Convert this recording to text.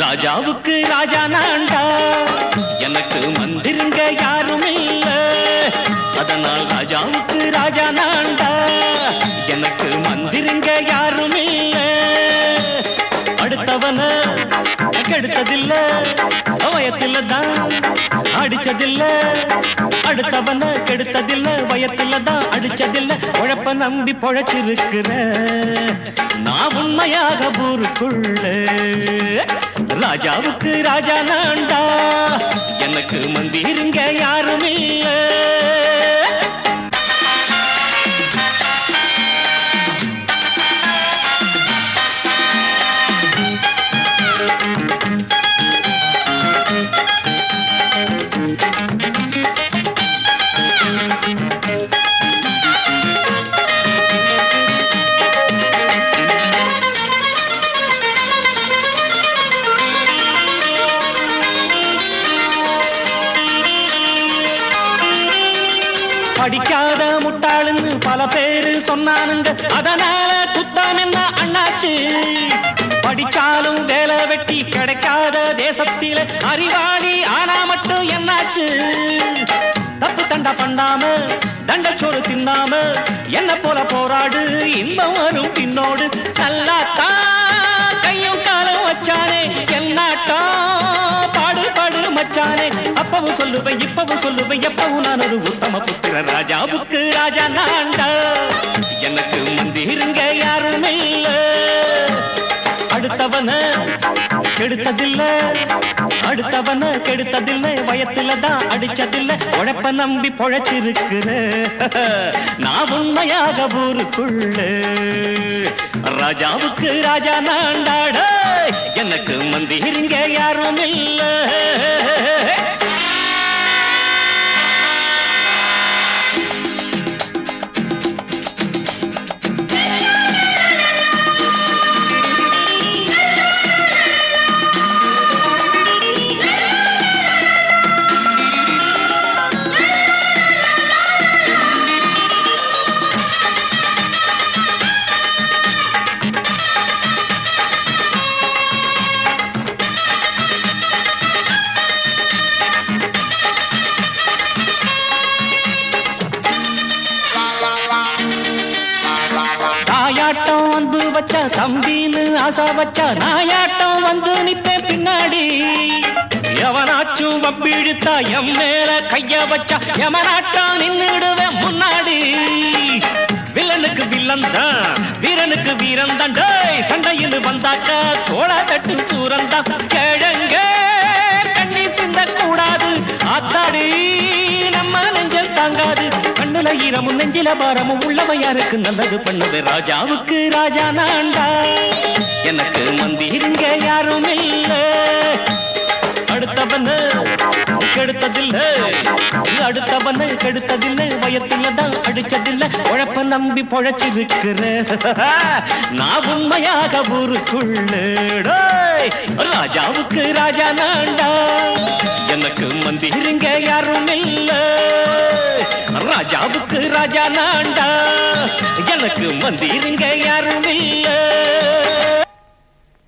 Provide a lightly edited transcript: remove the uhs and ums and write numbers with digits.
ராஜாவுக்கு ராஜா நான்டா, எனக்கு மந்திருங்க யாரும் இல்ல. அதனால் ராஜாவுக்கு ராஜா நான்டா, எனக்கு மந்திருங்க யாரும் இல்ல. அடுத்தவன கெடுத்ததில்ல, வயத்தில தான் அடிச்சதில்ல. அடுத்தவன கெடுத்ததில்ல, வயத்தில தான் அடிச்சதில்ல. உழைப்ப நம்பி பொழைச்சிருக்கிற நான் உண்மையாக ஊருக்குள்ள. ராஜாவுக்கு ராஜா நான்டா, எனக்கு மந்திருங்க யாரும் இல்ல. படிக்காத முட்டாளுன்னு பல பேரு சொன்னானுங்க, அதனால குத்தம் என்ன அண்ணாச்சு. படிச்சாலும் வேலை வெட்டி கிடைக்காத தேசத்தில அறிவாளி ஆனா மட்டும் என்னாச்சு. தப்பு தண்டா பண்ணாம தண்டச்சோறு தின்னாம என்ன போல போராடு, இன்பம் வரும் பின்னோடு. நல்லாத்தான் கையும் காலம் வச்சானே, என்னாட்டா பாடு பாடு மச்சானே. அப்பவும் சொல்லுவேன் இப்பவும் சொல்லுவேன், எப்பவும் நான் ஒரு உத்தம புத்திர. ராஜாவுக்கு ராஜா நான்டா, எனக்கு மந்திருங்க யாரும் இல்ல. அடுத்தவன கெடுத்ததில்ல, அடுத்தவன கெடுத்ததில்லை. வயத்தில தான் அடிச்சதில்லை. உழைப்ப நம்பி பொழைச்சிருக்கிற நான் உண்மையாக ஊருக்குள்ள. ராஜாவுக்கு ராஜா நான்டாட, எனக்கு மந்திருங்க யாரும் இல்ல. தாயாட்டம் வந்து வச்சா தம்பின்னு ஆசா வச்சா, நாயாட்டம் வந்து நிப்பேன் பின்னாடி. எவனாச்சும் வம்பிழுத்தா எம் மேல கைய வச்சா, எமனாட்டம் நின்னுடுவேன் முன்னாடி. வில்லனுக்கு வில்லன் தான், வீரனுக்கு வீரன் தான். சண்டையில் வந்தாக்கா தோளா தட்டு சூரன் தான். கிழங்க கண்ணி சிந்த கூடாது, ஆத்தாடி நம்ம நெஞ்சல் தாங்காது. கண்ணுல ஈரமும் நெஞ்சில பாரமும் உள்ளவன் யாருக்கு நல்லது பண்ணுது. ராஜாவுக்கு ராஜா நான்டா, எனக்கு மந்திருங்க யாரும் இல்ல. அடுத்தவன கெடுத்ததில்லை, அடுத்தவன கெடுத்ததில்லை. வயத்தில தான் அடிச்சதில்லை. உழைப்ப நம்பி பொழைச்சிருக்கிற நான் உண்மையாக ஊருக்குள்ள. ராஜாவுக்கு ராஜா நான்டா, எனக்கு மந்திருங்க யாரும் இல்ல. ராஜாவுக்கு ராஜா நான்டா, எனக்கு மந்திருங்க யாரும் இல்ல.